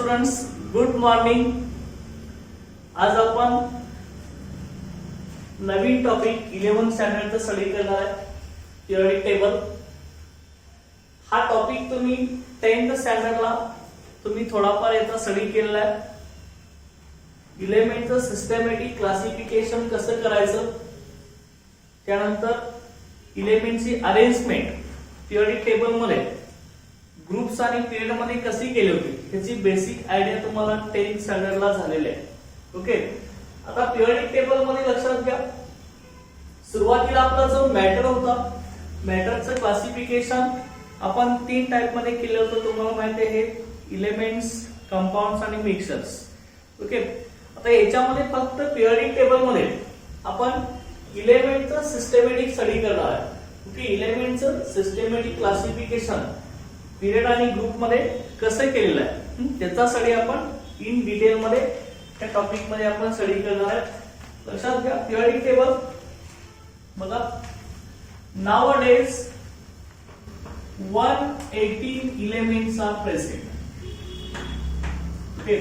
Students, good morning. आज आपण नवीन topic 11th स्टँडर्डचा study करणार आहे, पिरियडिक टेबल. हा टॉपिक तुम्ही 10th स्टँडर्डला तुम्ही थोडाफार याचा स्टडी केलेला आहे. इलेमेंटचं सिस्टमॅटिक क्लासिफिकेशन कसं करायचं, त्यानंतर इलेमेंटची अरेंजमेंट पिरियडिक टेबल मध्ये ग्रुप्स आणि पिरियड मध्ये कशी केली होती याची बेसिक आयडिया तुम्हाला 10th स्टँडर्डला झालेली आहे. ओके, आता पिरियडिक टेबल मध्ये लक्षात घ्या, सुरुवातीला आपला जो मॅटर होता, मॅटरचं क्लासिफिकेशन आपण 3 टाइप मध्ये केलं होतं. तुम्हाला माहिती आहे, इलेमेंट्स, कंपाऊंड्स आणि मिक्सचर्स. ओके, आता याच्यामध्ये फक्त पिरियडिक टेबल मध्ये आपण इलेमेंटचं सिस्टमॅटिक स्टडी करणार आहे. ओके, इलेमेंटचं सिस्टमॅटिक क्लासिफिकेशन पिरियड आणि ग्रुप मध्ये कसं केलेलं आहे त्याचा स्टडी आपण इन डिटेल मध्ये त्या टॉपिक मध्ये आपण स्टडी करणार आहे. लक्षात घ्या, पिरियडिक टेबल बघा, nowadays 118 elements are present. Okay,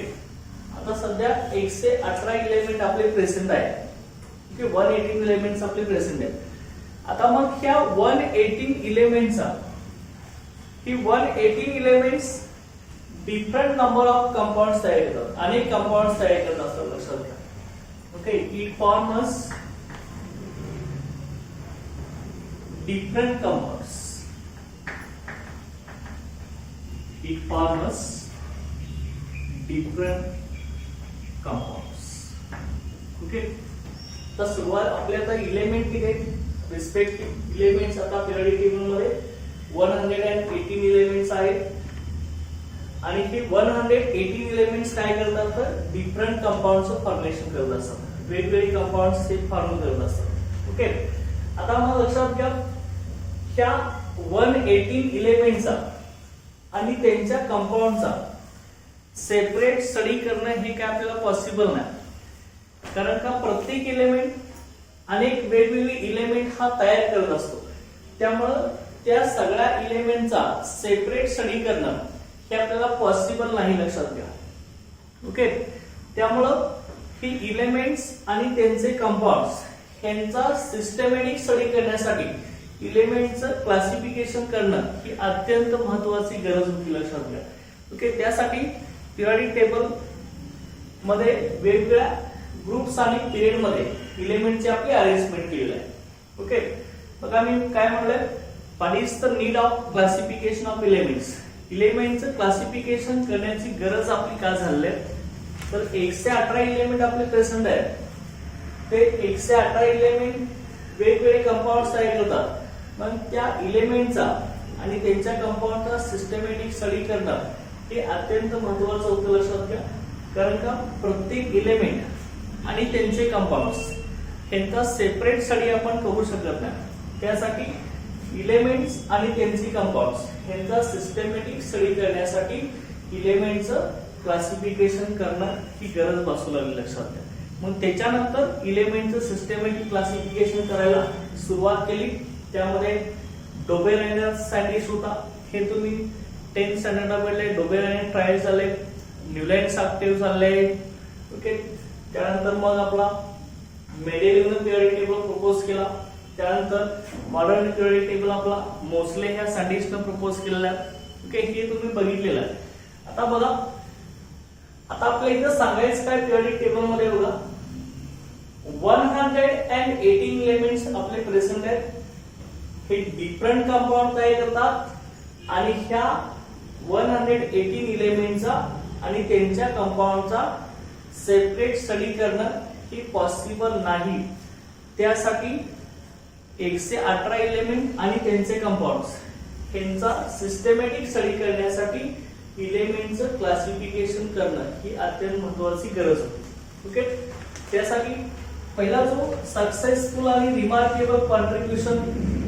आता सध्या 118 इलेमेंट आपले प्रेझेंट आहे. ओके, 118 इलेमेंट्स आपले प्रेझेंट आहे. आता मग ह्या 118 इलेमेंटचा ही 118 elements different number of compounds तयार करतात, अनेक कंपाउंड्स तयार करत असतात. लक्षात घ्या. Okay, it forms different compounds. It forms different compounds. Okay, तर सुरुवात आपल्या आता इलेमेंट किती आहेत, रिस्पेक्टिव्ह इलेमेंट्स आता पिरियडिक टेबल मध्ये 118 इलेमेंट्स आहेत आणि हे 118 इलेमेंट्स काय करतात, तर डिफरंट कंपाउंड्सचं फॉर्मेशन करत असतात, वेगवेगळे कंपाउंड्स ते फॉर्म करत असतात. ओके, आता मग लक्षात घ्या, ह्या 118 इलेमेंटचा आणि त्यांच्या कंपाउंडचा सेपरेट स्टडी करणं हे काय आपल्याला पॉसिबल नाही, कारण का प्रत्येक इलेमेंट अनेक वेगवेगळे इलेमेंट हा तयार करत असतो. त्यामुळं त्या सगळ्या इलेमेंटचा सेपरेट स्टडी करणं हे आपल्याला पॉसिबल नाही. लक्षात घ्या. ओके, त्यामुळं ही इलेमेंट्स आणि त्यांचे कंपाउंड्स यांचा सिस्टमॅटिक स्टडी करण्यासाठी इलेमेंटचं क्लासिफिकेशन करणं ही अत्यंत महत्वाची गरज होती. लक्षात घ्या. ओके, त्यासाठी पिरियडिक टेबल मध्ये वेगवेगळ्या ग्रुप्स आणि पिरियड मध्ये इलेमेंटची आपली अरेंजमेंट केलेली आहे. ओके, बघा मी काय म्हणलंय, what is the need of classification of elements. इलेमेंटचं क्लासिफिकेशन करण्याची गरज आपली का झाली आहे, तर 118 इलेमेंट आपले प्रेझेंट आहेत. ते 118 इलेमेंट वेगवेगळे कंपाउंड्स तयार करतात. मग त्या इलेमेंटचा आणि त्यांच्या कंपाउंडचा सिस्टमॅटिक स्टडी करणं हे अत्यंत महत्त्वाचं होतं. लक्षात घ्या, कारण का प्रत्येक इलेमेंट आणि त्यांचे कंपाउंड्स यांचा सेपरेट स्टडी आपण करू शकत नाही. त्यासाठी इलेमेंट्स आणि त्यांचे कंपाउंड्स यांचा सिस्टमॅटिक स्टडी करण्यासाठी इलेमेंटचं क्लासिफिकेशन करणं ही गरज भासू लागली. लक्षात घ्या. मग त्याच्यानंतर इलेमेंटचं सिस्टमॅटिक क्लासिफिकेशन करायला सुरुवात केली. त्यामध्ये डोबेरायनर सँडविच होता, हे तुम्ही 10th स्टँडर्डला पडले. डोबेरायनर ट्रायल झाले, न्यूलँड ऑक्टेव्ह झाले. ओके, त्यानंतर मग आपला मेंडेलिव्हनं पिरियडिक टेबल प्रपोज केला. त्यानंतर मॉडर्न पिरियडिक टेबल आपला मोसले ह्या सायंटिस्टनं प्रपोज केलेला आहे. ओके, हे तुम्ही बघितलेलं आहे. आता बघा, आता आपल्या इथं सांगायचं काय, पिरियडिक टेबल मध्ये बघा 118 इलेमेंट्स आपले प्रेझेंट आहेत. हे डिफरंट कंपाउंड तयार करतात आणि ह्या 118 इलेमेंटचा आणि त्यांच्या कंपाउंडचा सेपरेट स्टडी करणं हे पॉसिबल नाही. त्यासाठी 118 इलेमेंट आणि त्यांचे कंपाउंड्स यांचा सिस्टमॅटिक स्टडी करण्यासाठी इलेमेंटचं क्लासिफिकेशन करणं ही अत्यंत महत्वाची गरज होती. ओके, त्यासाठी पहिला जो सक्सेसफुल आणि रिमार्केबल कॉन्ट्रीब्युशन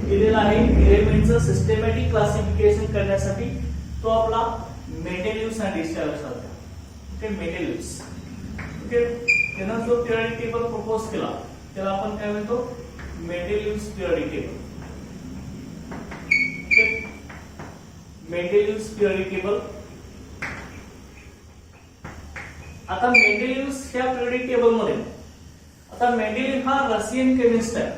दिलेला आहे इलेमेंटचं सिस्टमॅटिक क्लासिफिकेशन करण्यासाठी, तो आपला मेंडेलिव्ह सायंटिस्ट आहे. लक्षात घ्या. ओके, मेंडेलिव्ह. ओके, त्यानं जो पिरियडिक टेबल प्रपोज केला त्याला आपण काय म्हणतो, Mendeleev's periodic table. Mendeleev's periodic table. आता मेंडेलिव्ह ह्या पिरियोडिक टेबल मध्ये, आता मेंडेलिव्ह हा रशियन केमिस्ट आहे,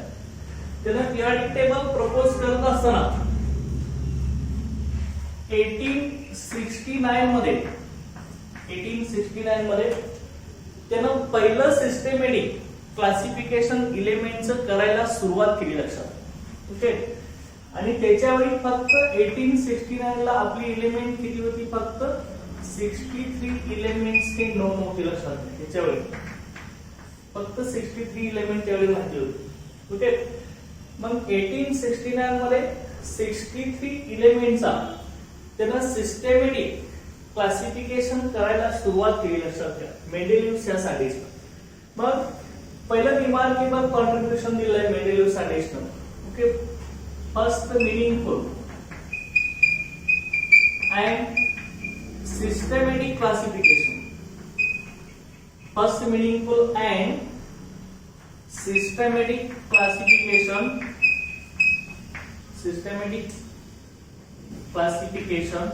त्याने पिरियोडिक टेबल प्रपोज करत असताना 1869 मध्ये त्यानं पहिलं सिस्टेमॅटिक क्लासिफिकेशन एलिमेंटचं करायला सुरुवात केली लक्षात. ओके, आणि त्याच्यावेळी फक्त 1869 ला आपली एलिमेंट किती होती, फक्त 63 एलिमेंट्स हे नोन होते लक्षात. त्याच्यावेळी फक्त 63 एलिमेंट त्यावेळी माहिती होती. ओके, मग 1869 मध्ये 63 एलिमेंटचा त्यानं सिस्टेमॅटिक क्लासिफिकेशन करायला सुरुवात केली लक्षात घ्या मेंडेलिव्ह या सायंटिस्टनं. मग पहिलं रिमार्केबल कॉन्ट्रीब्युशन दिलंय मेंडेलिव्ह सायंटिस्टनं. Okay, first meaningful and systematic classification. First meaningful and systematic classification. Systematic classification.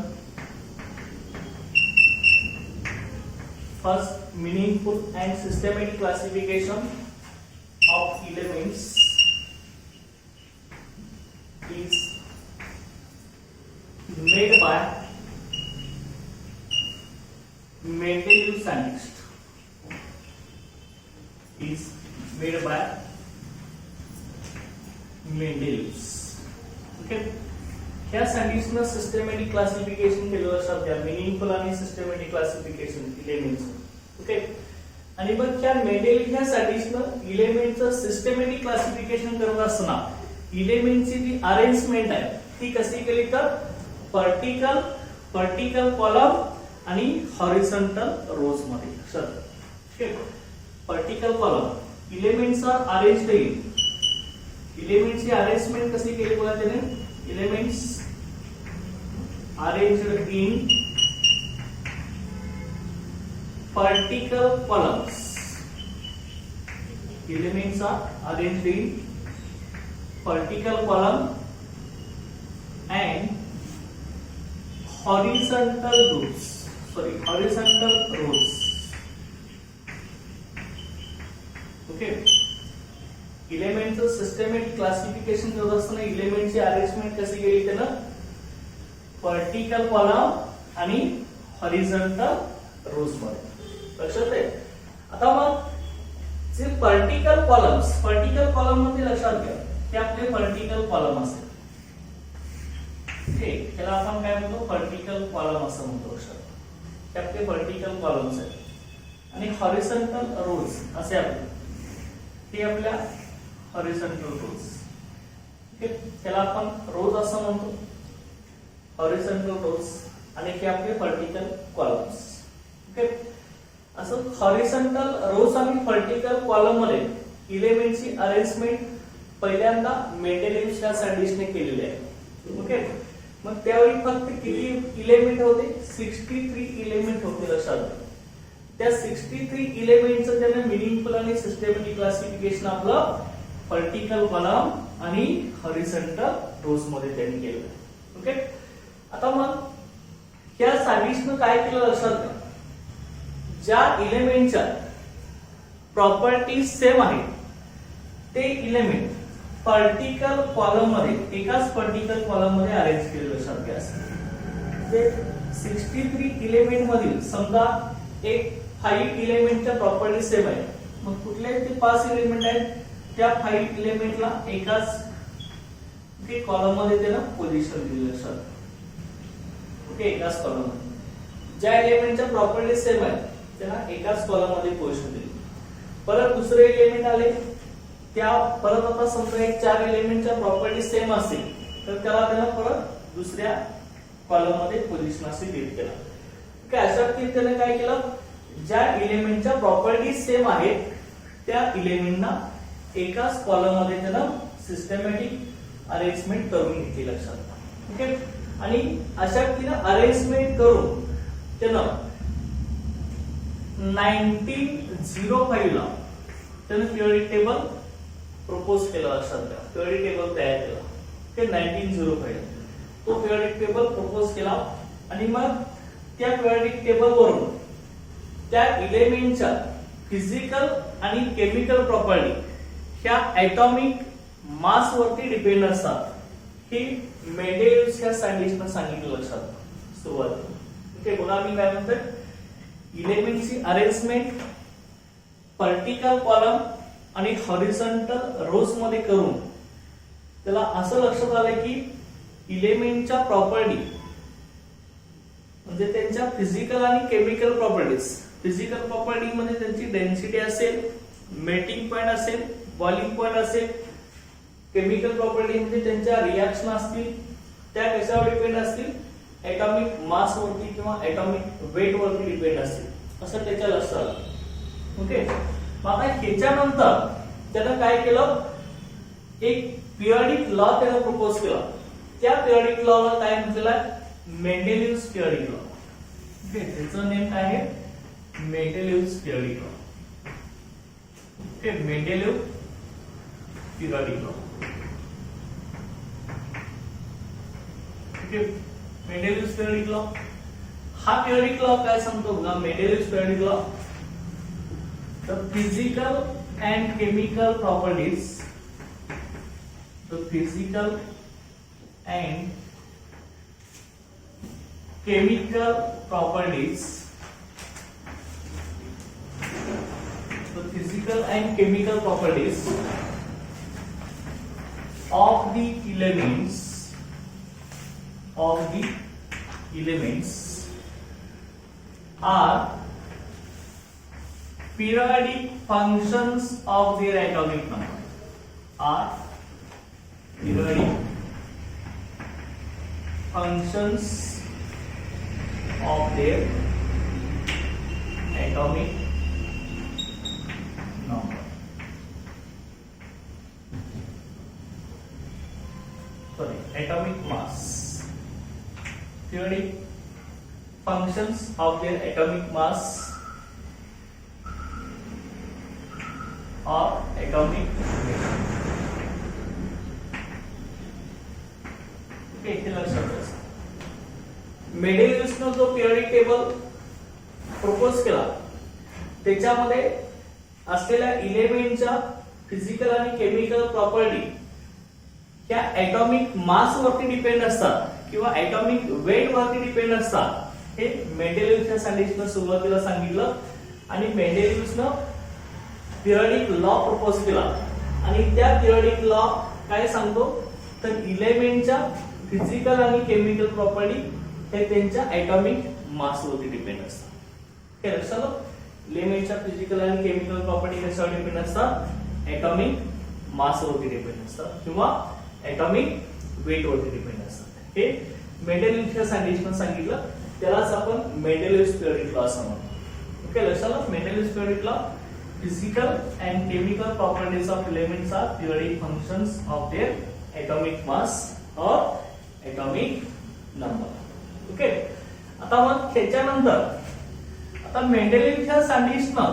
First meaningful and systematic classification of elements is made by Mendeleev scientist. Is made by Mendeleev. Okay. ह्या सायंटिस्टनं systematic classification केलं लक्षात घ्या, meaningful आणि systematic classification elements. Okay, आणि मग ह्या मेंडेलिव्ह ह्या सायंटिस्टनं एलिमेंटचं systematic classification करत असताना एलिमेंटची जी अरेंजमेंट आहे ती कशी केली, तर वर्टिकल कॉलम आणि हॉरिझॉन्टल रोज मध्ये लक्षात. Vertical column elements are arranged in, एलिमेंटची अरेंजमेंट कशी केली बघा त्याने, elements arranged in vertical columns. Elements are arranged in vertical column and horizontal rows. Horizontal rows. Okay. एलिमेंटचं सिस्टमॅटिक क्लासिफिकेशन करत असताना एलिमेंटची अरेंजमेंट कशी केली त्यानं, वर्टिकल कॉलम आणि हॉरिझॉन्टल रोज मध्ये लक्षात आहे. आता मग जे वर्टिकल कॉलम मध्ये लक्षात घ्या ते आपले वर्टिकल कॉलम असेल. ठीक, त्याला आपण काय म्हणतो, वर्टिकल कॉलम असं म्हणतो लक्षात. ते आपले वर्टिकल कॉलम्स आहेत आणि हॉरिझॉन्टल रोज असे आपले, ते आपल्या हॉरिझॉन्टल रोज. ओके, त्याला आपण रोज असं म्हणतो, हॉरिझॉन्टल रोज, आणि हे आपले वर्टिकल कॉलम्स. ओके, असं हॉरिझॉन्टल रोज आणि वर्टिकल कॉलम मध्ये एलिमेंटची अरेंजमेंट पहिल्यांदा मेंडेलिव्ह या सायंटिस्टने केलेली आहे. ओके, मग त्यावेळी फक्त किती एलिमेंट होते, 63 एलिमेंट होते लक्षात. त्या 63 एलिमेंटचं त्याने मिनिंगफुल आणि सिस्टमॅटिक क्लासिफिकेशन आपलं वर्टिकल कॉलम आणि हॉरिझॉन्टल रोज मध्ये त्यांनी केलं. ओके, आता मग या सायंटिस्टनं काय केलं लक्षात घ्या, ज्या एलिमेंटच्या प्रॉपर्टीज सेम आहेत ते एलिमेंट वर्टिकल कॉलम मध्ये, एकाच वर्टिकल कॉलम मध्ये अरेंज केले लक्षात घ्या. ते 63 एलिमेंट मधील समजा एक 5 एलिमेंटच्या प्रॉपर्टीज सेम आहे, मग कुठले ते 5 एलिमेंट आहेत त्या 5 एलिमेंटला एकाच कॉलम मध्ये त्यानं पोझिशन दिली लक्षात. ओके, एकाच कॉलम मध्ये ज्या एलिमेंटच्या प्रॉपर्टीज सेम आहेत त्याला एकाच कॉलम मध्ये पोझिशन दिली. परत दुसरे एलिमेंट आले, त्या परत आता समजा एक 4 एलिमेंटच्या प्रॉपर्टीज सेम असतील तर त्याला परत दुसऱ्या कॉलम मध्ये पोझिशन असे दिली केला. काय अशा त्याने काय केलं, ज्या एलिमेंटच्या प्रॉपर्टीज सेम आहेत त्या एलिमेंटना एकाच कॉलम मध्ये त्यानं सिस्टमॅटिक अरेंजमेंट करून घेतली लक्षात. ओके, आणि अशा तिनं अरेंजमेंट करून त्यानं 1905 ला त्यानं पिरियोडिक टेबल प्रपोज केला लक्षात घ्या. पिरियोडिक टेबल तयार केला. ओके, 1905 तो पिरियोडिक टेबल प्रपोज केला आणि मग त्या पिरियोडिक टेबल वरून त्या इलेमेंटच्या फिजिकल आणि केमिकल प्रॉपर्टी ह्या ऍटॉमिक मास वरती डिपेंड असतात. ही मेंडेलिव्हच्या सायंटिस्टने सांगितलं लक्षात सुरुवातीला. ओके, बघा मी काय म्हणतोय, इलेमेंटची अरेंजमेंट व्हर्टिकल कॉलम आणि हॉरिझॉन्टल रोज मध्ये करून त्याला असं लक्षात आलं की इलेमेंटच्या प्रॉपर्टी म्हणजे त्यांच्या फिजिकल आणि केमिकल प्रॉपर्टीज. फिजिकल प्रॉपर्टी म्हणजे त्यांची डेन्सिटी असेल, मेल्टिंग पॉइंट असेल, बॉइलिंग पॉइंट असेल. केमिकल प्रॉपर्टी म्हणजे त्यांच्या रिएक्शन असतील, त्या कशावर डिपेंड असतील, ऍटॉमिक मास वरती किंवा ऍटॉमिक वेट वरती डिपेंड असतील, असं त्याच्या लक्षात आलं. ओके, मग आता ह्याच्यानंतर त्यानं काय केलं, एक पिरियडिक लॉ त्यानं प्रपोज केला. त्या पिरियडिक लॉला काय म्हटलेलं आहे, मेंडेलिव्हज पिरियडिक लॉ. ओके, त्याचं नेम काय आहे, Mendeleev's periodic law. Okay, Mendeleev periodic law. Okay, Mendeleev's periodic law. हा पिरियडिक लॉ काय सांगतो बघा, Mendeleev's periodic law, the physical and chemical properties, the physical and chemical properties, the physical and chemical properties of the elements are periodic functions of their atomic number. Are periodic functions of their atomic number. Sorry, atomic mass. Periodic functions of their atomic mass or atomic weight. Okay, हे लक्षात घ्या. मेंडेलिव्हने जो periodic table propose केला त्याच्यामध्ये असलेल्या इलेमेंटच्या physical आणि chemical property ह्या atomic mass वरती डिपेंड असतात किंवा ऍटॉमिक वेट वरती डिपेंड असतात. हे मेंडेलिव्हच्या सायंटिस्टने सुरुवातीला सांगितलं आणि मेंडेलिव्हने पिरियडिक लॉ प्रपोज केला. आणि त्या पिरियडिक लॉ काय सांगतो, तर इलेमेंटच्या फिजिकल आणि केमिकल प्रॉपर्टी हे त्यांच्या ऍटॉमिक मास वरती डिपेंड असतात. हे लक्षात आलं, इलेमेंटच्या फिजिकल आणि केमिकल प्रॉपर्टी कशावर डिपेंड असतात, ऍटॉमिक मास वरती डिपेंड असतात किंवा ऍटॉमिक वेट वरती डिपेंड असतात. हे मेंडेलिव्हच्या सायंटिस्टने सांगितलं, त्यालाच आपण मेंडेलिव्हज पिरियडिक लॉ असं म्हणतो. ओके, लक्षात आलं, Mendeleev's periodic law, physical and chemical properties of elements are periodic functions of their atomic mass or atomic number. Okay, आता मग ह्याच्यानंतर आता मेंडेलिव्हच्या सायंटिस्टने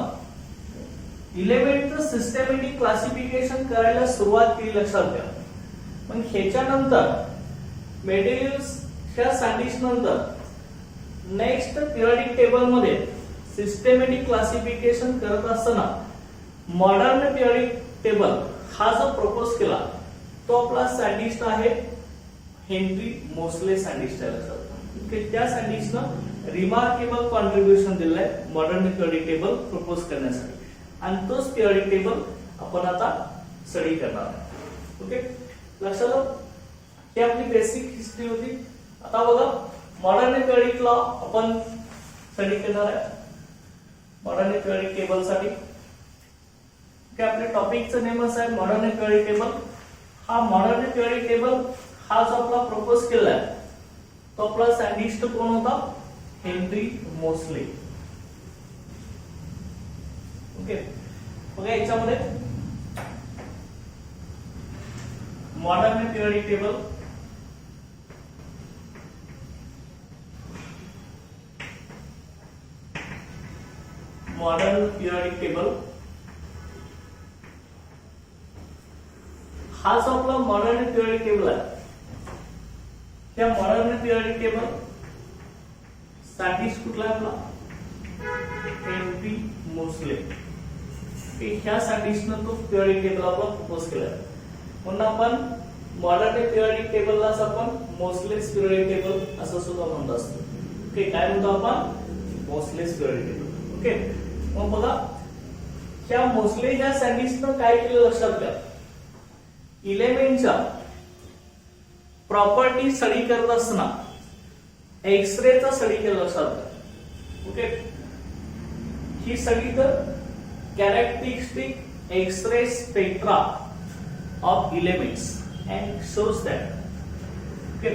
इलेमेंटचं सिस्टमॅटिक क्लासिफिकेशन करायला सुरुवात केली, लक्षात घ्या. मग ह्याच्यानंतर मेंडेलिव्हच्या सायंटिस्ट नंतर नेक्स्ट पिरियडिक टेबल मध्ये सिस्टमॅटिक क्लासिफिकेशन करत असताना मॉडर्न पिरियडिक टेबल हा जो प्रपोज केला तो आपला सायंटिस्ट आहे हेनरी मोसले सायंटिस्ट आहे. त्या सायंटिस्टनं रिमार्केबल कॉन्ट्रीब्युशन दिलंय मॉडर्न पिरियडिक टेबल प्रपोज करण्यासाठी आणि तोच पिरियडिक टेबल आपण आता स्टडी करणार आहोत. ओके, लक्षात आलं, ही आपली बेसिक हिस्ट्री होती. आता बघा, मॉडर्न पिरियडिक लॉ आपण स्टडी करणार आहे. मॉडर्न पिरियडिक टेबल साठी आपल्या टॉपिकचं नेम असं आहे मॉडर्न पिरियडिक टेबल. हा मॉडर्न पिरियडिक टेबल हा जो आपला प्रपोज केलाय तो आपला सायंटिस्ट कोण होता, हेनरी मोसले. ओके, बघा याच्यामध्ये modern periodic table, modern periodic table हा जो आपला मॉडर्न पिरियडिक टेबल आहे त्या मॉडर्न पिरियडिक टेबल सायंटिस्ट कुठला आहे आपला, MP मोसले ह्या सायंटिस्टनं तो पिरियडिक टेबल आपण प्रपोज केला. म्हणून आपण मॉडर्न पिरियडिक टेबललाच आपण मोसलेस पिरियडिक टेबल असं सुद्धा म्हणत असतो. ओके, काय म्हणतो आपण? मोसलेस पिरियडिक टेबल. ओके, मग बघा ह्या मोसले ह्या सायंटिस्टनं काय केलं लक्षात घ्या. इलेमेंटच्या प्रॉपर्टी स्टडी करत असताना एक्सरेचा स्टडी केला लक्षात घ्या. ओके, ही स्टडी तर characteristic X-ray spectra of elements and shows that okay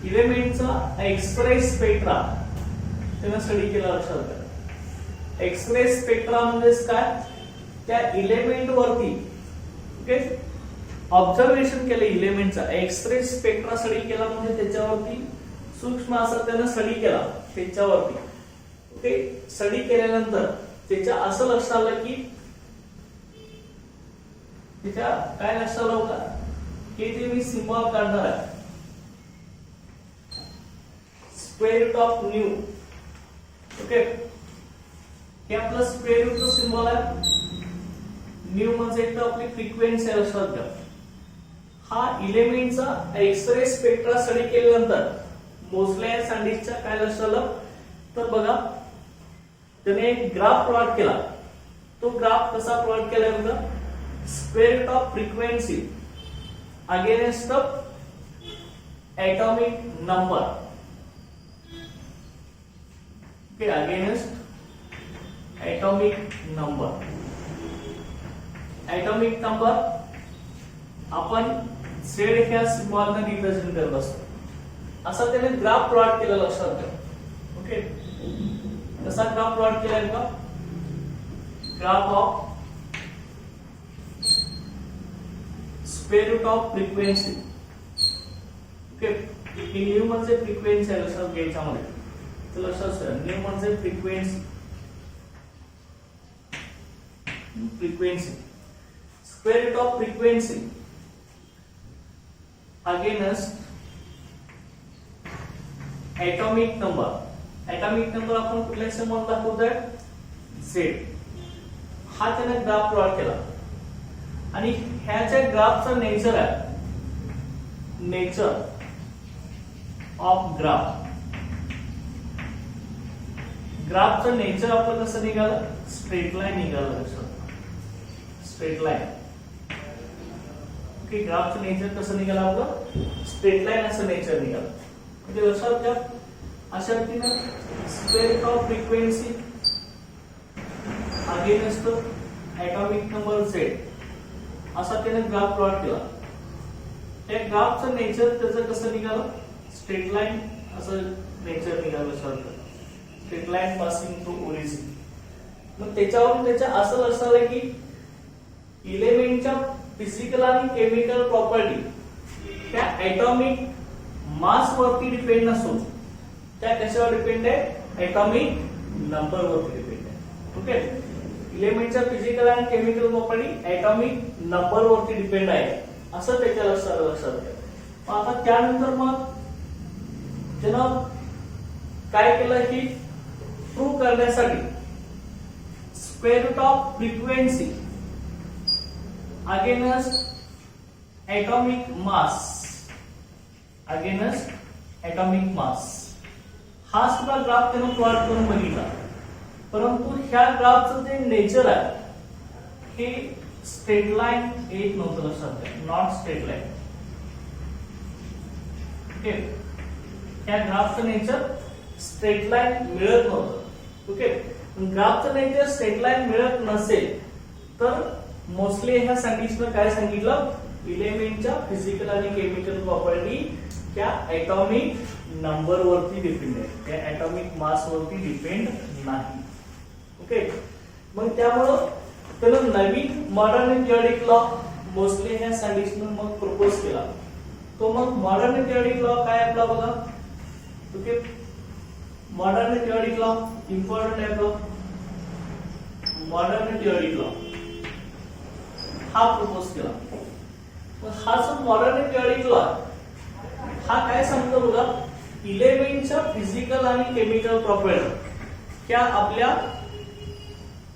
एलिमेंटचा एक्सरे स्पेक्ट्रा त्याने स्टडी केला लक्षात घ्या. एक्सरे स्पेक्ट्रा म्हणजे काय? त्या एलिमेंट वरती ओके ऑब्झर्वेशन केलं एलिमेंटचा एक्सरे स्पेक्ट्रा स्टडी केला म्हणजे त्याच्यावरती सूक्ष्म असं त्याने स्टडी केला त्याच्यावरती. ओके, स्टडी केल्यानंतर त्याच्या असं लक्षात आलं की त्याच्या काय लक्षात आलं होता की जे मी सिम्बॉल काढणार आहे square root of nu. Okay, हे आपलं स्क्वेअर रूटचं सिम्बॉल आहे. न्यू म्हणजे एक आपली फ्रिक्वेन्सी आहे लक्षात घ्या. हा एलिमेंटचा एक्सरे स्पेक्ट्रा स्टडी केल्यानंतर मोसले या सायंटिस्टच्या काय लक्षात आलं तर बघा त्याने एक ग्राफ प्लॉट केला. तो ग्राफ कसा प्लॉट केला होता? square root of frequency against the atomic number. Okay, against atomic number. Atomic number आपण Z ह्या सिम्बॉलने रिप्रेझेंट करत असतो. असा त्याने ग्राफ प्लॉट केला लक्षात घ्या. ओके, कसा ग्राफ प्लॉट केलाय का? Graph of square root of frequency. Okay, ही न्यू म्हणजे फ्रिक्वेन्सी आहे लक्षात घ्यायच्या मध्ये. तर लक्षात ठेवा न्यू म्हणजे frequency. Frequency square root of frequency against atomic number. atomic number आपण कुठल्या सिम्बॉल दाखवतोय? Z. हा त्याने ग्राफ प्लॉट केला आणि ह्याच्या ग्राफचा नेचर आहे नेचर ऑफ ग्राफ. ग्राफचं नेचर आपलं कसं निघालं? स्ट्रेट लाईन निघालं लक्षात. Straight line. ओके, ग्राफचं नेचर कसं निघालं आपलं? स्ट्रेट लाईन असं नेचर निघालं. म्हणजे लक्षात घ्या अशा रीतीनं square root of frequency against atomic number Z असा त्याने ग्राफ प्लॉट केला. त्या ग्राफचं नेचर त्याचं कसं निघालं? स्ट्रेट लाईन असं नेचर निघालं. Straight line passing through origin. मग त्याच्यावरून त्याच्या असं लक्षात आलं की इलेमेंटच्या फिजिकल आणि केमिकल प्रॉपर्टी त्या ॲटॉमिक मास वरती डिपेंड नसून त्या कशावर डिपेंड आहे? ॲटॉमिक नंबर वरती डिपेंड आहे. ओके, इलेमेंटच्या फिजिकल आणि केमिकल प्रॉपर्टी ॲटॉमिक नंबर वरती डिपेंड आहे असं त्याच्या लक्षात घ्या. आता त्यानंतर मग त्यानं काय केलं की प्रूव्ह करण्यासाठी square root of frequency against atomic mass हा सुद्धा ग्राफ त्यानं प्लॉट करून बघितला. परंतु ह्या ग्राफचं जे नेचर आहे हे स्ट्रेट लाईन येत नव्हतं लक्षात घ्या. Not straight line. ओके, ह्या ग्राफचं नेचर स्ट्रेट लाईन मिळत नव्हतं. ओके, ग्राफचं नेचर स्ट्रेट लाईन मिळत नसेल तर मोस्टली ह्या सायंटिस्टनं काय सांगितलं? इलेमेंटच्या फिजिकल आणि केमिकल प्रॉपर्टी त्या ॲटॉमिक नंबर वरती डिपेंड आहे, त्या ॲटॉमिक मास वरती डिपेंड नाही. ओके, मग त्यामुळं त्यानं नवीन मॉडर्न पिरियडिक लॉ मोस्टली ह्या सायंटिस्टनं मग प्रपोज केला. तो मग मॉडर्न पिरियडिक लॉ काय आपला बघा. Okay, modern periodic law important आहे आपला. मॉडर्न पिरियडिक लॉ हा प्रपोज केला. मग हा जो मॉडर्न पिरियडिक लॉ हा काय सांगतो बघा इलेमेंटच्या फिजिकल आणि केमिकल प्रॉपर्टी ह्या आपल्या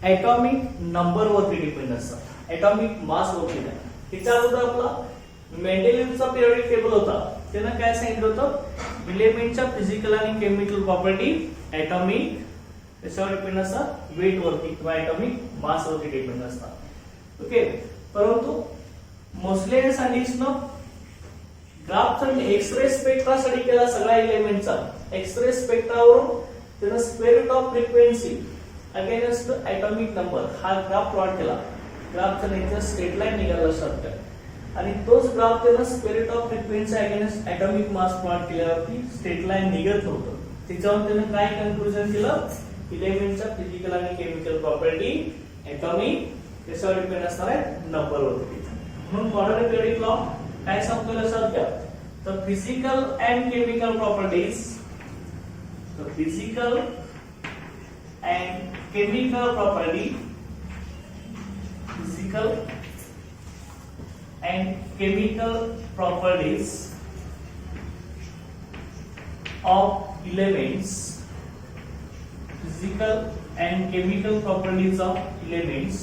ऍटॉमिक नंबर वरती डिपेंड असतात, ऍटॉमिक मास वरती नाही. त्याच्या अगोदर आपला मेंडेलिव्हचा पिरियोडिक टेबल होता, त्यानं काय सांगितलं होतं, इलेमेंटच्या फिजिकल आणि केमिकल प्रॉपर्टी ऍटॉमिक त्याच्यावर डिपेंड असतात, वेट वरती किंवा ऍटॉमिक मास वरती डिपेंड असतात. ओके, परंतु मोस्ले आणि सायंटिस्टनं ग्राफचा एक्सरे स्पेक्ट्रा स्टडी केला सगळ्या इलेमेंटचा. एक्सरे स्पेक्ट्रावरून त्यानं square root of frequency against atomic number हा ग्राफ प्लॉट केला. ग्राफचा नेचर स्ट्रेट लाईन निघाला शॉर्टकट, आणि तोच ग्राफ त्यानं square root of frequency against atomic mass plot केल्यावरती स्ट्रेट लाईन निघत नव्हतं. त्याच्यावर त्यानं काय कन्क्लुजन केलं, इलेमेंटच्या फिजिकल आणि केमिकल प्रॉपर्टी ऍटॉमिक त्याच्यावर डिपेंड असणार आहे नंबर वरती. म्हणून मॉडर्न पिरियोडिक लॉ काय सांगतो लक्षात घ्या, तर फिजिकल अँड केमिकल प्रॉपर्टीज, तर physical and chemical property, physical and chemical properties of elements, physical and chemical properties of elements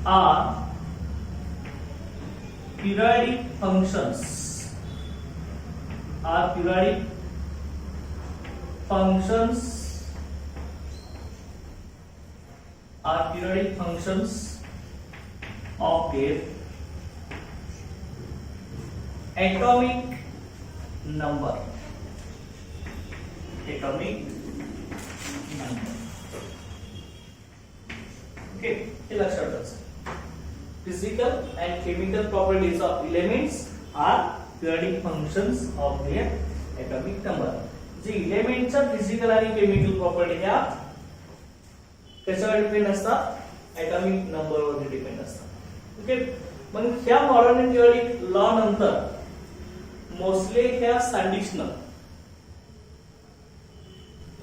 are periodic functions, are periodic functions, are periodic functions of their atomic number, atomic number. Okay, हे लक्षात ठेवायचं. Physical and chemical properties of elements are periodic functions of their atomic number. जे इलेमेंटच्या physical आणि chemical property ह्या कशावर depend असतात, atomic number वर depend असतात. ओके, मग ह्या मॉडर्न पिरियोडिक लॉ नंतर मोस्ले ह्या सायंटिस्टनं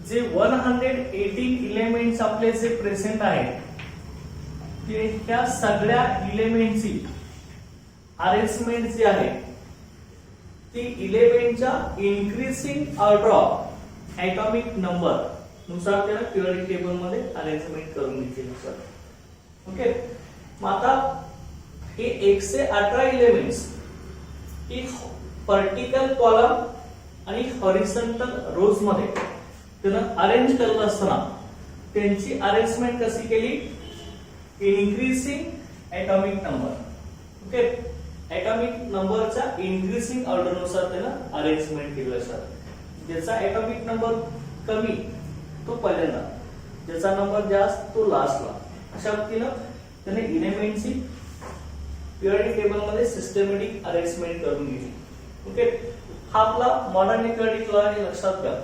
जे 118 इलेमेंट्स आपले जे प्रेझेंट आहेत ते ह्या सगळ्या इलेमेंटची अरेंजमेंट जी आहे ती इलेमेंटच्या increasing order of atomic number नुसार त्याला पिरियोडिक टेबल मध्ये अरेंजमेंट करून घेतली सर. ओके, मग आता हे 118 इलेमेंट्स ही व्हर्टिकल कॉलम आणि हॉरिझॉन्टल रोज मध्ये त्यानं अरेंज करत असताना त्यांची अरेंजमेंट कशी केली, increasing atomic number. Okay, atomic नंबरच्या इन्क्रीजिंग ऑर्डर नुसार त्यानं अरेंजमेंट केलं सर. ज्याचा ऍटॉमिक नंबर कमी तो पहिल्यांदा, ज्याचा नंबर जास्त तो लास्टला, अशा पद्धतीनं त्याने इलेमेंटची पिरियोडिक टेबल मध्ये सिस्टमॅटिक अरेंजमेंट करून घेतली. ओके, हा आपला मॉडर्न पिरियोडिक लॉ आहे, लक्षात घ्या,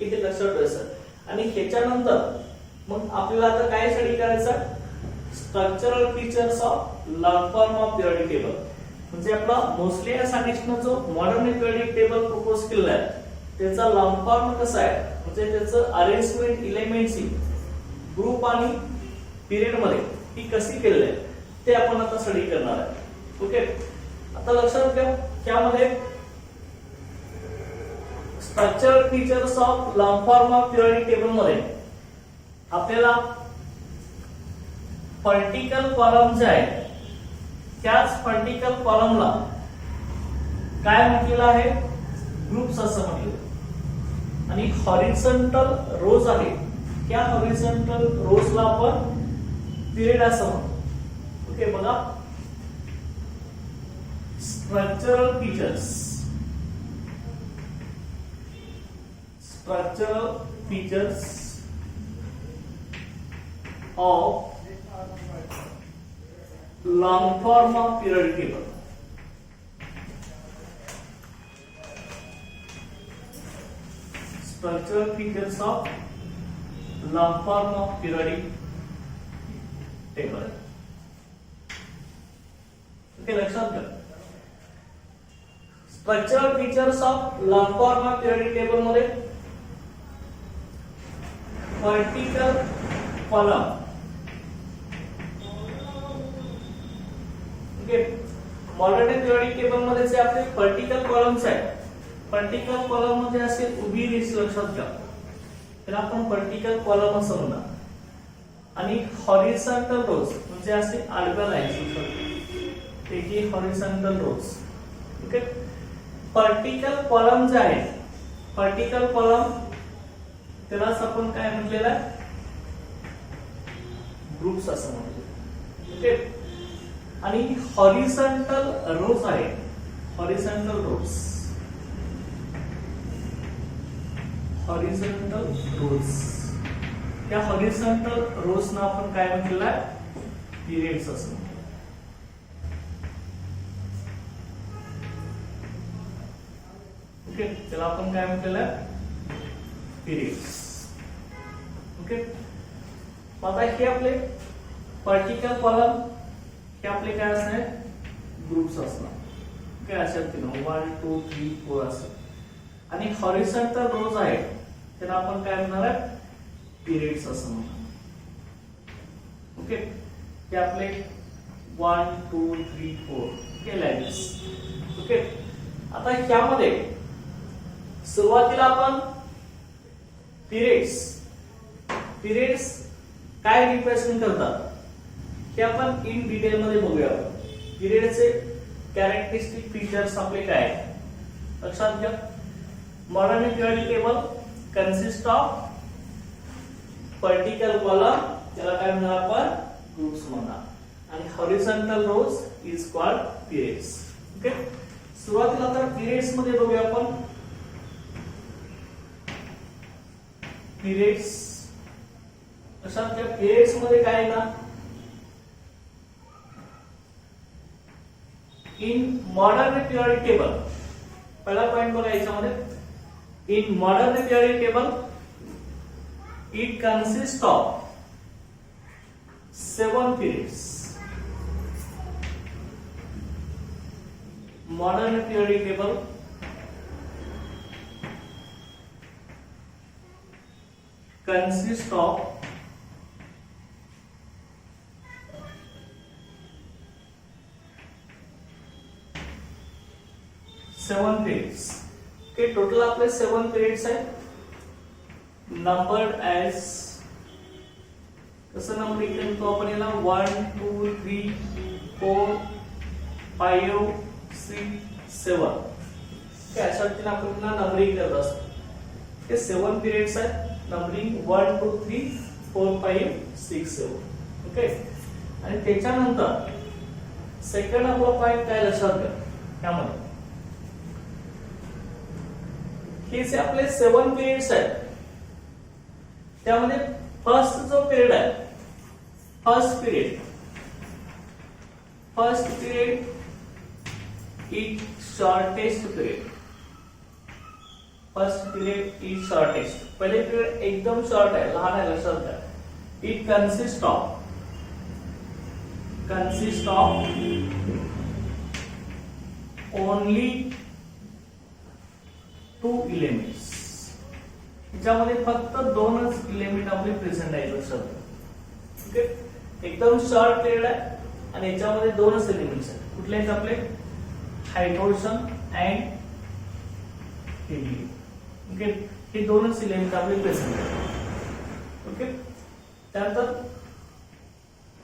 इथे लक्षात ठेवायचं. आणि ह्याच्यानंतर मग आपल्याला आता काय स्टडी करायचं, structural features of long form of periodic table. म्हणजे आपला मोस्ले सायंटिस्टनं जो मॉडर्न पिरियोडिक टेबल प्रपोज केलेला आहे त्याचा लॉन्ग फॉर्म कसा आहे, म्हणजे त्याचं अरेंजमेंट इलेमेंटची ग्रुप आणि पिरियड मध्ये ही कशी केलेली आहे ते आपण आता स्टडी करणार आहे. ओके, आता लक्षात घ्या, त्यामध्ये structural features of long form of periodic table मध्ये आपल्याला व्हर्टिकल कॉलम जे आहे त्याच व्हर्टिकल कॉलमला काय म्हटलेलं आहे, ग्रुप्स असं म्हटलेलं, आणि हॉरिझॉन्टल रोज आहे त्या हॉरिझॉन्टल रोजला आपण पिरियड असं म्हणतो. ओके, बघा, structural features, structural features of long form of periodic table. Structural features of long form of periodic table. Okay, लक्षात घ्या. Structural features of long form of periodic table मध्ये vertical column. Okay, modern periodic table मध्ये जे आपले vertical columns आहेत, vertical column मध्ये असेल उभी रेष लक्षात घ्या, त्याला आपण व्हर्टिकल कॉलम असं म्हणणार. आणि हॉरिझॉन्टल रोज म्हणजे असे आडव्या लाईन्स पैकी हॉरिझॉन्टल रोज. ओके. व्हर्टिकल कॉलम जे आहे, व्हर्टिकल कॉलम त्यालाच आपण काय म्हटलेलं आहे, ग्रुप्स असं म्हणतो. ओके. आणि हॉरिझॉन्टल रोज आहे, हॉरिझॉन्टल रोज, हॉरिझॉन्टल रोज. त्या हॉरिझॉन्टल रोज ना आपण काय म्हटलेलं आहे, पिरियड्स असं म्हणतो. ओके. त्याला आपण काय म्हटलेलं आहे, पिरियड्स. ओके. आता हे आपले व्हर्टिकल कॉलम, हे आपले काय असणार, ग्रुप्स असणार. ओके. अशा तीन 1 2 3 4 असं. आणि हॉरिझॉन्टल रोज आहे त्याला आपण काय म्हणणार आहे, पिरियड्स असं म्हणणार. ओके. ते आपले 1 2 3 4 हे लाईन्स. ओके. आता ह्यामध्ये सुरुवातीला आपण पिरियड्स, पिरियड्स काय रिप्रेझेंट करतात हे आपण इन डिटेल मध्ये बघूया. पिरियडचे कॅरेक्टरिस्टिक फीचर्स आपले काय आहेत लक्षात घ्या. Modern periodic table consist of vertical column, त्याला काय म्हणणार आपण, ग्रुप्स म्हणणार. आणि horizontal rows is called periods. Okay. सुरुवातीला तर पिरियड्स मध्ये बघूया आपण. पिरियड्स लक्षात घ्या. पिरियड्स मध्ये काय आहे ना, इन मॉडर्न पिरियडिक टेबल, पहिला पॉइंट बघा याच्यामध्ये, in modern periodic table it consists of 7 periods. Modern periodic table consists of 7 periods. Okay, total आपले 7 periods आहेत. नंबर्ड ऍज, कसं नंबरिंग करतो आपण याला, 1 2 3 4 5 6 7. अशा रीतीने आपण नंबरिंग करत असतो. हे 7 पिरियड्स आहेत. नंबरिंग 1 2 3 4 5 6 7. ओके. आणि त्याच्यानंतर सेकंड आपला पॉइंट काय लक्षात घ्या, त्यामध्ये हे जे आपले 7 पिरियड्स आहेत त्यामध्ये फर्स्ट जो पिरियड आहे, first period is shortest period. First period is shortest. पहिले पिरियड एकदम शॉर्ट आहे, लहान आहे, लक्षात घ्या. It consist of only 2 elements. ज्यामध्ये फक्त 2च एलिमेंट आपले प्रेझेंट आहेत लक्षात. ओके. एकदम शॉर्ट पिरियड आहे आणि याच्यामध्ये 2च एलिमेंट्स आहेत. कुठले आहेत आपले, हायड्रोजन अँड हिलियम. ओके. हे 2च एलिमेंट आपले प्रेझेंट आहेत. ओके. त्यानंतर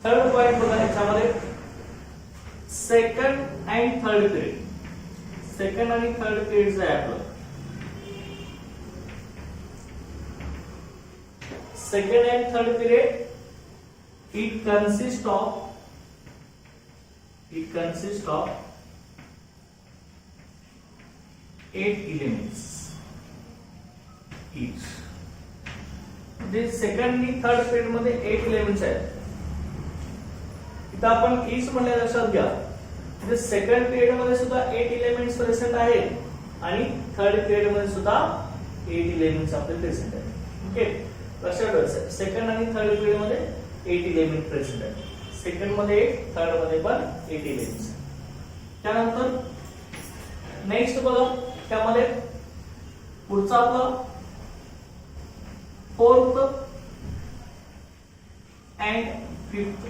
थर्ड पॉइंट बघा याच्यामध्ये, second and third period. Second आणि थर्ड पिरियड जे आहे आपलं, second and third period it consists of 8 elements each. म्हणजे सेकंड आणि थर्ड पिरियड मध्ये 8 एलिमेंट्स आहेत. इथं आपण ईच म्हणले लक्षात घ्या. म्हणजे सेकंड पिरियड मध्ये सुद्धा 8 एलिमेंट्स प्रेझेंट आहेत आणि थर्ड पिरियड मध्ये सुद्धा 8 एलिमेंट्स आपले प्रेझेंट आहेत. ओके. लक्षात ठेवायचं, सेकंड आणि थर्ड पिरियड मध्ये 8 एलिमेंट प्रेझेंट आहेत. सेकंड मध्ये 8, थर्ड मध्ये पण 8 एलिमेंट्स. त्यानंतर नेक्स्ट बघा, त्यामध्ये पुढचा आपला fourth and fifth.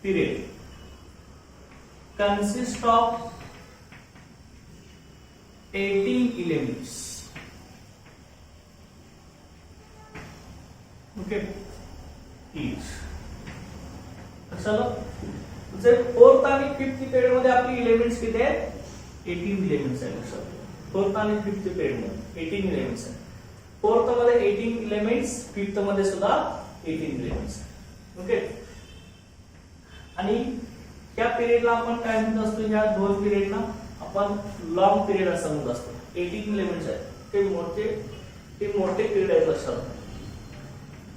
period consists of 18 elements. Okay, each. चलो जर फोर्थ आणि फिफ्थ पिरियड मध्ये आपली इलेमेंट्स किती आहेत? 18 इलेमेंट्स आहेत. फोर्थ आणि फिफ्थ पिरियड मध्ये 18 इलेमेंट्स आहेत. फोर्थ मध्ये 18 इलेमेंट्स, फिफ्थ मध्ये सुद्धा 18 इलेमेंट्स. ओके, आणि या पिरियडला आपण काय म्हणत असतो? या दोन पिरियडला आपण लॉंग पिरियड असं म्हणत असतो. 18 इलेमेंट्स आहेत, ते मोठे पिरियड आहेत लक्षात.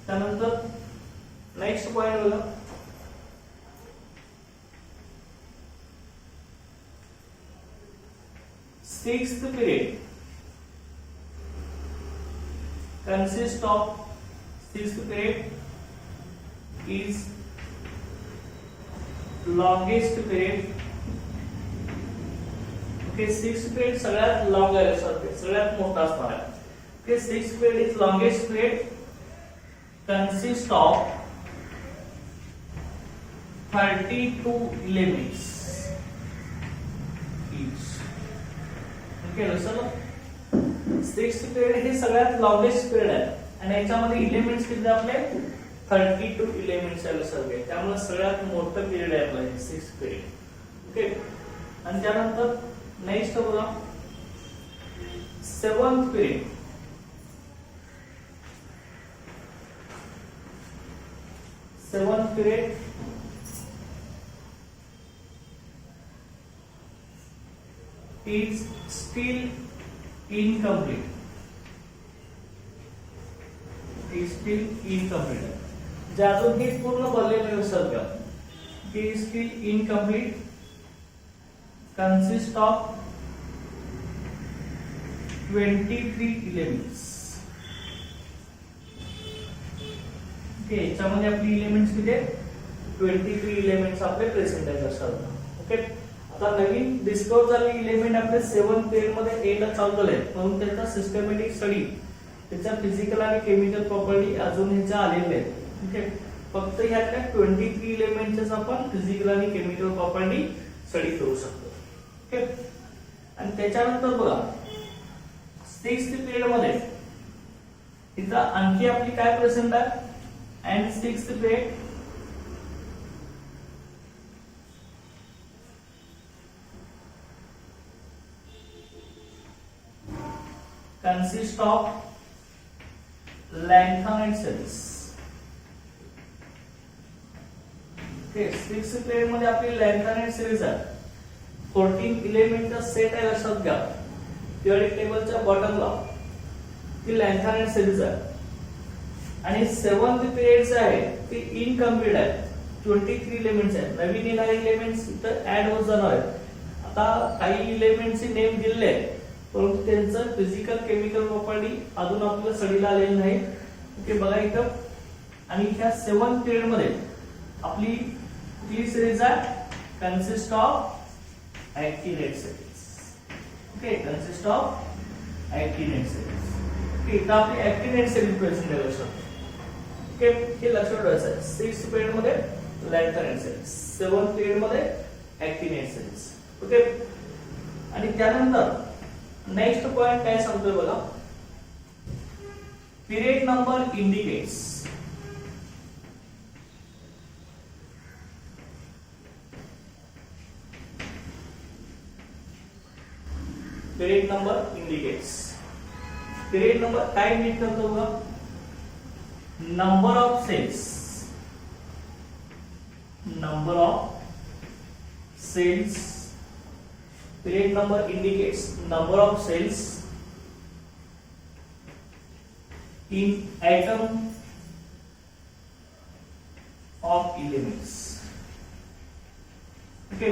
त्यानंतर नेक्स्ट पॉइंट बघा, sixth period consists of, sixth period is longest period. Okay, sixth period सगळ्यात लॉंग आहे, सगळ्यात मोठा असणार आहे. Okay, sixth period is longest period, consists of 32 elements each. Okay, sixth period हे सगळ्यात लॉंगेस्ट पिरियड आहे आणि याच्यामध्ये इलेमेंट्स किती आपले? 32 इलेमेंट्स आहे सगळे. त्यामुळे सगळ्यात मोठं पिरियड आहे आपलं सिक्स्थ पिरियड. ओके, आणि त्यानंतर नेक्स्ट बघा, seventh period. Seventh period is still incomplete. Is still incomplete. जे अजून हे पूर्ण भरलेले नसेल का? It is still incomplete. Consists of 23 elements. Okay, याच्यामध्ये आपली इलेमेंट्स किती आहेत? 23 इलेमेंट्स आपले प्रेझेंट आहेत असतात. ओके, आता नवीन डिस्कवर झालेले इलेमेंट आपले 7th पिरियड मध्ये एला चालू झाले, म्हणून त्याचा सिस्टमॅटिक स्टडी, त्याच्या फिजिकल आणि केमिकल प्रॉपर्टी अजून ह्याच्या आलेले आहेत. ओके, फक्त ह्यातल्या 23 इलेमेंट्सच आपण फिजिकल आणि केमिकल प्रॉपर्टी स्टडी करू शकतो. ओके, आणि त्याच्यानंतर बघा 6th पिरियड मध्ये इथं आणखी आपली काय प्रेझेंट आहे? And 6th period consist of lanthanide cells. Okay, 6th period मध्ये आपली लॅन्थानाइड सेल्स आहे. 14 इलेमेंटचा सेट आहे लक्षात घ्या. पिरियडिक टेबलच्या बॉटमला ती लॅन्थानाइड सेल्स आहे. आणि 7th पिरियडचं आहे ते इनकम्प्लीट आहे. 23 इलेमेंट्स आहेत. नवीन येणारे इलेमेंट्स इथं ऍड होत जाणार आहेत. आता काही इलेमेंटचे नेम दिले आहेत, परंतु त्यांचं फिजिकल केमिकल प्रॉपर्टी अजून आपल्याला स्टडीला आलेली नाही. ओके, बघा इथं. आणि ह्या 7th पिरियड मध्ये आपली कुठली सिरीज आहे? Consist of actinide cells. Okay, consist of actinide cells. Okay, इथं आपली ऍक्टिनेट सेल्स प्रेझेंट आहे लक्षात. ओके, हे लक्षात ठेवायचं आहे. 6th पिरियड मध्ये लॅन्थानाइड सेल्स, 7th पिरियड मध्ये ऍक्टिनेट सेल्स. ओके, आणि त्यानंतर नेक्स्ट पॉइंट काय सांगतोय बघा, period number indicates. Period number indicates. Period number काय इंडिकेट करतो बघा? Number of shells. Number of shells. Period number indicates number of cells in atom of elements. Okay,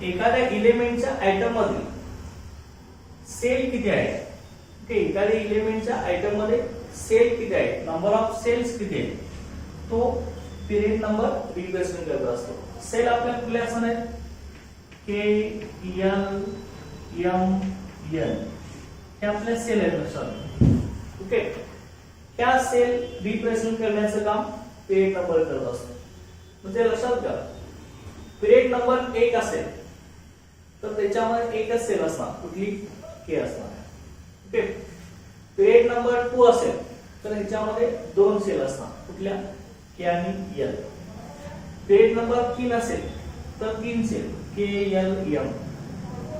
एखाद्या इलेमेंटच्या आयटम मध्ये सेल किती आहे? ओके, एखाद्या इलेमेंटच्या आयटम मध्ये सेल किती आहे, नंबर ऑफ सेल्स किती आहे, तो पिरियड नंबर रिप्रेझेंट करत असतो. सेल आपल्या कुठले असणार आहेत? के एल एम एन हे आपल्या सेल आहेत लक्षात. ओके, त्या सेल रिप्रेझेंट करण्याचं काम पिरियड नंबर करत असतो. म्हणजे लक्षात घ्या, पिरियड नंबर 1 असेल तर त्याच्यामध्ये एकच सेल असणार, कुठली के असणार. ओके. पिरियड नंबर 2 असेल तर ह्याच्यामध्ये 2 सेल असणार, कुठल्या के आणि एल. पिरियड नंबर 3 असेल तर 3 सेल के एल एम.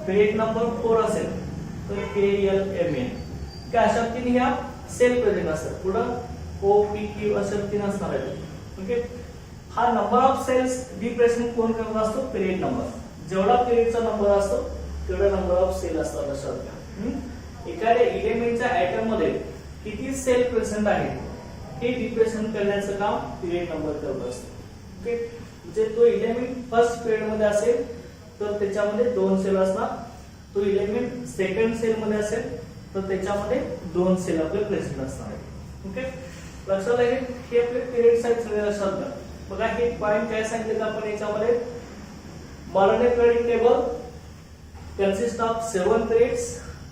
पिरियड नंबर 4 असेल तर के एल एम एन. काय अशा 3 ह्या सेल प्रेझेंट असतात. पुढं ओ पी क्यू अशा 3 असणार आहेत. ओके. हा नंबर ऑफ सेल्स रिप्रेझेंट कोण करत असतो, पिरियड नंबर. जेवढा पिरियडचा नंबर असतो तेवढा नंबर ऑफ सेल असतात लक्षात. एखाद्या एलिमेंटच्या ऍटम मध्ये किती सेल प्रेझेंट आहेत हे रिप्रेझेंट करण्याचं काम पिरियड नंबर करत असतो. ओके. म्हणजे तो एलिमेंट फर्स्ट पिरियड मध्ये असेल तर त्याच्यामध्ये 2 सेल असणार. तो एलिमेंट सेकंड सेल मध्ये असेल तर त्याच्यामध्ये 2 सेल आपले प्रेझेंट असणार आहेत. ओके. लक्षात आहे हे आपले पिरियड्स आहेत सगळे लक्षात घ्या. बघा हे पॉइंट काय सांगितलं आपण याच्यामध्ये, modern periodic table consists of 7 periods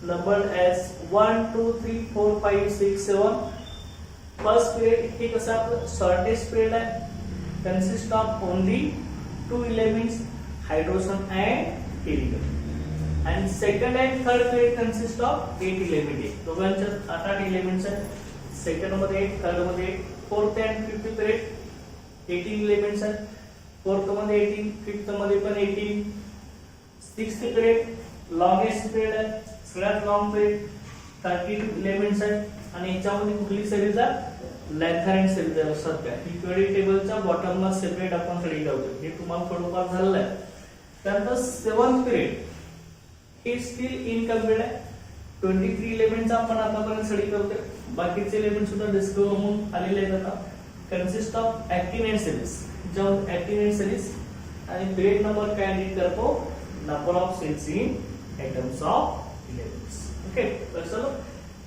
numbered as 1 2 3 4 5 6 7. First period हे कसं आपलं शॉर्टेस्ट पिरियड आहे, consist of only 2 elements hydrogen and helium. आणि second and third period consist of 8 element. दोघांच्यात 8 एलिमेंट्स आहेत. सेकंड मध्ये 8, थर्ड मध्ये 8, fourth and fifth period 18 elements आहेत. फोर्थ मध्ये 18, फिफ्थ मध्ये पण 18. सिक्स्थ पिरियड लॉंगेस्ट पिरियड आहे, सगळ्यात लॉंग पिरियड 30 एलिमेंट्स आहेत. आणि याच्यामध्ये कुठली सिरीज आहे, लॅथॅरेंट सिरीज आहे. लक्षात घ्या ही पिरियडिक टेबलच्या बॉटमला सेपरेट आपण स्टडी करतो, हे तुम्हाला थोडंफार झालेलं आहे. त्यानंतर 7th पिरियड हे स्टील इनकम्प्लीट आहे. 23 एलिमेंट्स आपण आतापर्यंत स्टडी करतोय. बाकीचे एलिमेंट सुद्धा डिस्कवर होऊन आलेले आहेत आता. कंसिस्ट ऑफ ऍक्टिन सिरीज, ज्यामध्ये ऍक्टिन सिरीज आणि पिरियड नंबर काय इंडिकेट करतो, number of shells in atoms of elements. Okay. तर चलो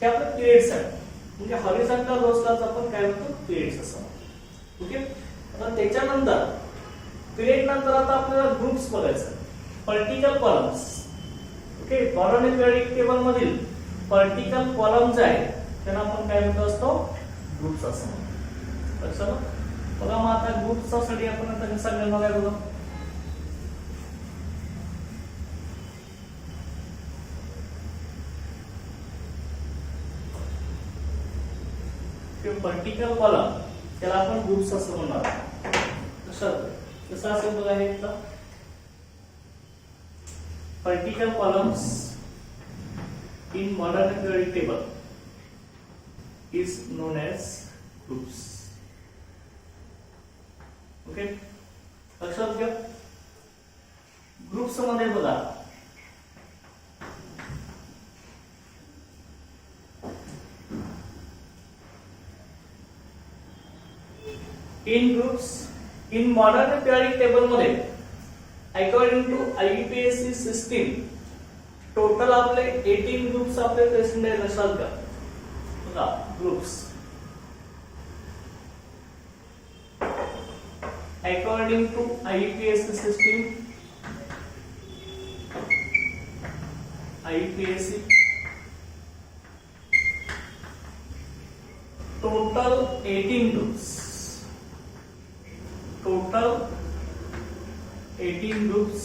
हे आपले पिरियड्स आहेत. म्हणजे हॉरिझॉन्टल रोजलाच आपण काय म्हणतो, पिरियड्स असं. ओके. आता त्याच्यानंतर पिरियड नंतर आता आपल्याला ग्रुप्स बघायचं, particle columns. Okay. Modern periodic table मधील पर्टिकल कॉलम जे आहे त्यांना आपण काय म्हणतो असतो, ग्रुप्स असं म्हणतो. लक्षात बघा. मग आता ग्रुप्सचा स्टडी आपण आता कसा करणार आहे बघा. पर्टिकल कॉलम त्याला आपण ग्रुप्स असं म्हणणार. कसं असेल बघा हे, vertical columns in modern periodic table is known as groups. Okay. लक्षात घ्या. ग्रुप्स मध्ये बघा in groups in modern periodic table मध्ये according to IUPAC system total आपले 18 ग्रुप्स आपले प्रेझेंट आहेत. लक्षात घ्या. बघा groups according to IUPAC system, IUPAC total 18 groups, total 18 groups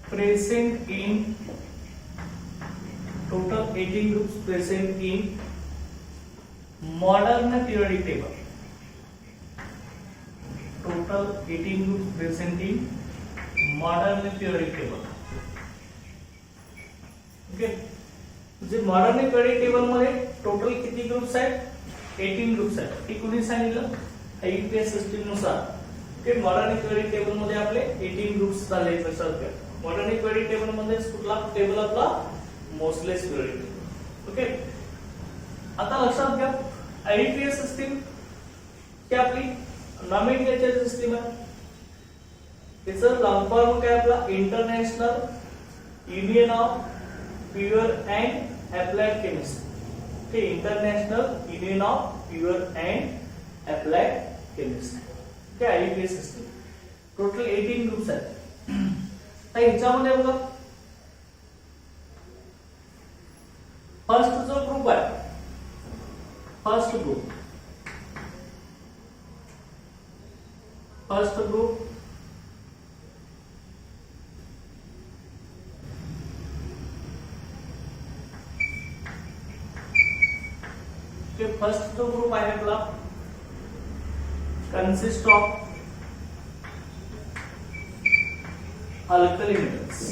present in, total 18 groups present in modern periodic table. Total 18 groups present in modern periodic table. Okay. जे modern periodic table मध्ये total किती groups आहेत, 18 groups आहेत. हे कुणी सांगितलं, IUPAC system नुसार. Okay. Modern periodic table मध्ये आपले 18 ग्रुप्स झाले. लक्षात घ्या. मॉडर्न पिरियडिक टेबल मध्ये कुठला टेबल आपला, मोस्टलेस पिरियडिक टेबल. ओके. आता लक्षात घ्या IUPAC सिस्टीम ही आपली नॉमेनक्लेचर सिस्टीम आहे. त्याचं लॉंग फॉर्म काय आपला, international union of pure and applied chemistry. Okay. International union of pure and applied chemistry. Okay. IUPAC system total 18 groups आहेत. तर ह्याच्यामध्ये बघा फर्स्ट जो ग्रुप आहे, फर्स्ट ग्रुप ओके, फर्स्ट जो ग्रुप आहे आपला consist of alkali metals.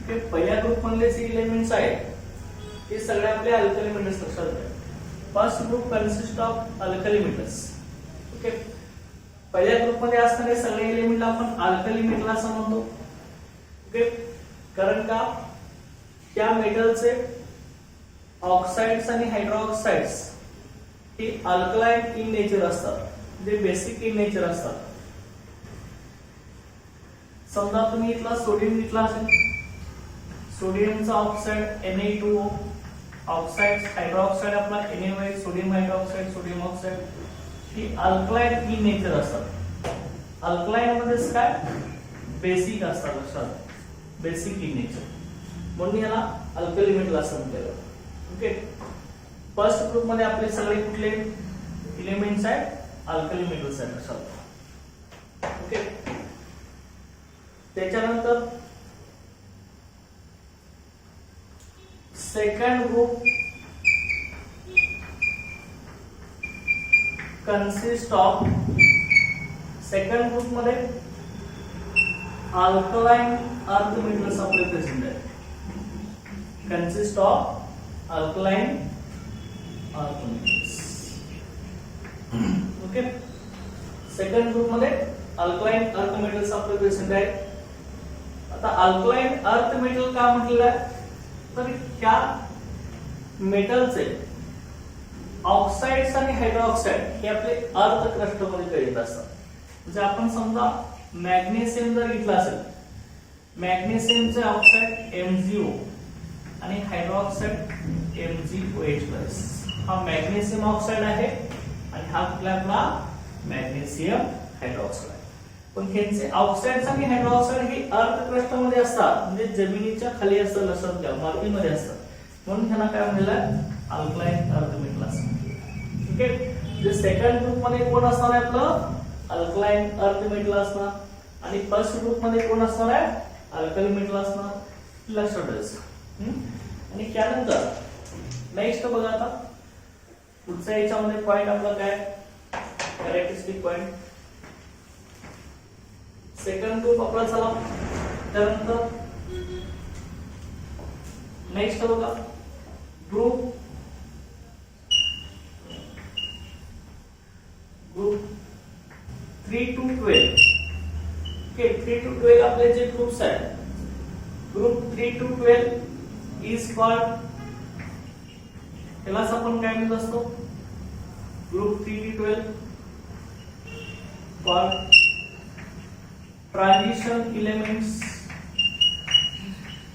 Okay, पहिल्या ग्रुप मधले जे एलिमेंट्स आहेत ते सगळे आपले अल्कली मेटल्स लक्षात घ्या. First group consist of alkali metals. Okay, पहिल्या ग्रुप मध्ये असणारे सगळे एलिमेंट आपण अल्कली मेटल असं म्हणतो. ओके, कारण का त्या मेटलचे ऑक्साइड्स आणि हायड्रोक्साइड्स हे अल्कलाइन इन नेचर असतात, जे बेसिक इन नेचर असतात. समजा तुम्ही इथला सोडियम घेतला असेल, सोडियमचा ऑक्साइड Na2O, ऑक्साइड हायड्रोक्साइड आपला Na sodium hydroxide, sodium oxide, ही अल्कलाइन इन नेचर असतात. अल्कलाइन मध्ये काय बेसिक असतात, लक्षात, बेसिक इन नेचर, म्हणून याला अल्कली मेटल असं म्हणतात. ओके, फर्स्ट ग्रुप मध्ये आपले सगळे कुठले एलिमेंट्स आहेत, अल्कली मेटल्स आहेत, लक्षात. ओके, त्याच्यानंतर second group consist of, second group मध्ये अल्कलाइन अर्थ मेटल्स आपले प्रेझेंट आहेत. Consist of alkaline earth metals. Okay, second group मध्ये अल्कलाइन अर्थ मेटल्स आपले प्रेझेंट आहेत. आता अल्कलाइन अर्थ मेटल का म्हटलेलं आहे, तर ह्या मेटलचे ऑक्साइड्स आणि हायड्रोक्साइड हे आपले अर्ध क्रस्टमध्ये येत असतात. म्हणजे आपण समजा मॅग्नेशियम जर घेतला असेल, मॅग्नेशियमचे ऑक्साइड MgO आणि हायड्रोक्साइड MgOH+. हा मॅग्नेशियम ऑक्साइड आहे आणि हा कुठला आपला मॅग्नेशियम हायड्रोक्साइड. पण ह्यांचे ऑक्साइड्स आणि हायड्रोक्साइड हे अर्ध क्रस्टमध्ये असतात, म्हणजे जमिनीच्या खाली असतात, लक्षात घ्या, मातीमध्ये असतात. म्हणून ह्यांना काय म्हणलं, अल्कलाइन अर्थ मेटल असं म्हणतात. ओके, जे सेकंड ग्रुप मध्ये कोण असणार आहे आपलं, अल्कलाइन अर्थ मेटल असणार, आणि फर्स्ट ग्रुप मध्ये कोण असणार आहे, अल्कली मेटल असणार, लक्षात ठेवायचं. आणि त्यानंतर नेक्स्ट बघा, आता पुढच्या याच्यामध्ये पॉइंट आपला काय, कॅरेक्टरिस्टिक पॉइंट. सेकंड ग्रुप आपला झाला. त्यानंतर नेक्स्ट बघा, ग्रुप 3 to 12. ओके, 3 to 12 आपले जे ग्रुप्स आहेत, ग्रुप 3 to 12 इज कॉल्ड, त्यालाच आपण काय म्हणत असतो, group 3 to 12 called transition elements.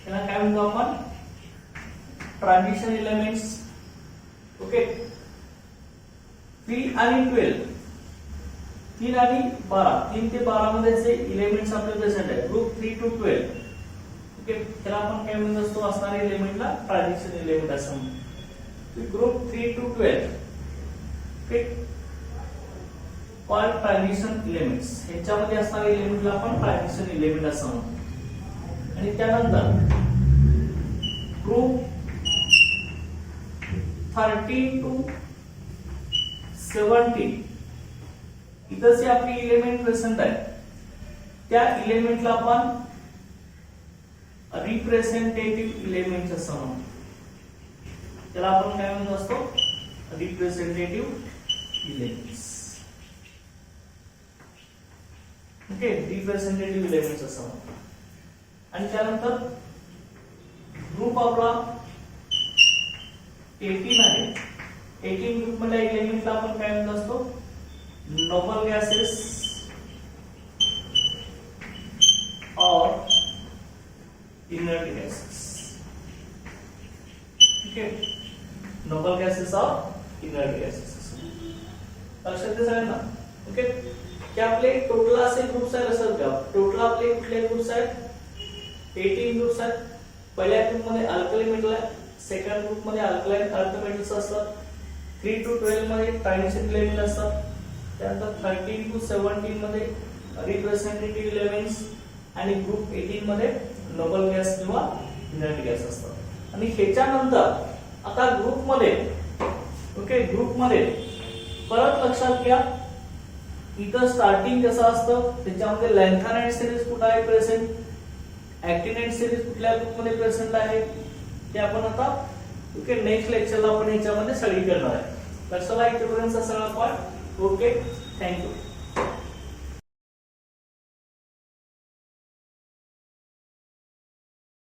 याला काय म्हणतो आपण, ट्रान्झिशन एलिमेंट्स. ओके, 3 आणि 12, 3 आणि 12, 3 ते 12 मध्ये जे एलिमेंट्स आपले प्रेझेंट आहेत, ग्रुप 3 to 12. ओके, त्याला आपण काय म्हणत असतो, असणारे एलिमेंटला ट्रान्झिशन एलिमेंट असं म्हणतो. Group 3 to 12 okay called transition elements. ह्याच्यामध्ये असणारे एलिमेंटला आपण ट्रान्झिशन एलिमेंट असं म्हणतो. आणि त्यानंतर ग्रुप 13 to 17 इथं जे आपली एलिमेंट प्रेझेंट आहे, त्या एलिमेंटला आपण रिप्रेझेंटेटिव्ह एलिमेंट्स असं म्हणतो. त्याला आपण काय म्हणत असतो, representative elements. Okay, representative elements असं म्हणतो. आणि त्यानंतर ग्रुप आपला 18 आहे. 18 ग्रुप मध्ये एलिमेंटला आपण काय म्हणत असतो, noble gases or inert gases. Okay, noble gases or inert gases. लक्षात घ्या सगळ्यांना. ओके, की आपले टोटल असे ग्रुप्स आहेत, लक्षात घ्या. टोटल आपले कुठले ग्रुप्स आहेत, 18 ग्रुप्स आहेत. पहिल्या ग्रुप मध्ये अल्कली मेटल आहे, सेकंड ग्रुप मध्ये अल्कलाइन अर्थ मेटल्स असतात, 3 to 12 मध्ये ट्रान्झिशन एलिमेंट असतात, त्यानंतर 13 to 17 मध्ये रिप्रेझेंटेटिव्ह एलिमेंट्स, आणि ग्रुप 18 मध्ये नोबल गॅस किंवा इनर्ट गॅस असतात. आणि ह्याच्यानंतर आता ग्रुपमध्ये ओके ग्रुपमध्ये परत लक्षात घ्या इथं स्टार्टिंग कसं असतं त्याच्यामध्ये लॅन्थानाइड सिरीज कुठे आहे प्रेझेंट, ऍक्टिनाइड सिरीज कुठल्या ग्रुपमध्ये प्रेझेंट आहे ते आपण आता ओके नेक्स्ट लेक्चरला आपण ह्याच्यामध्ये स्टडी करणार आहे. लक्षात आहे इथेपर्यंतचा सगळा पार्ट. Okay thank you.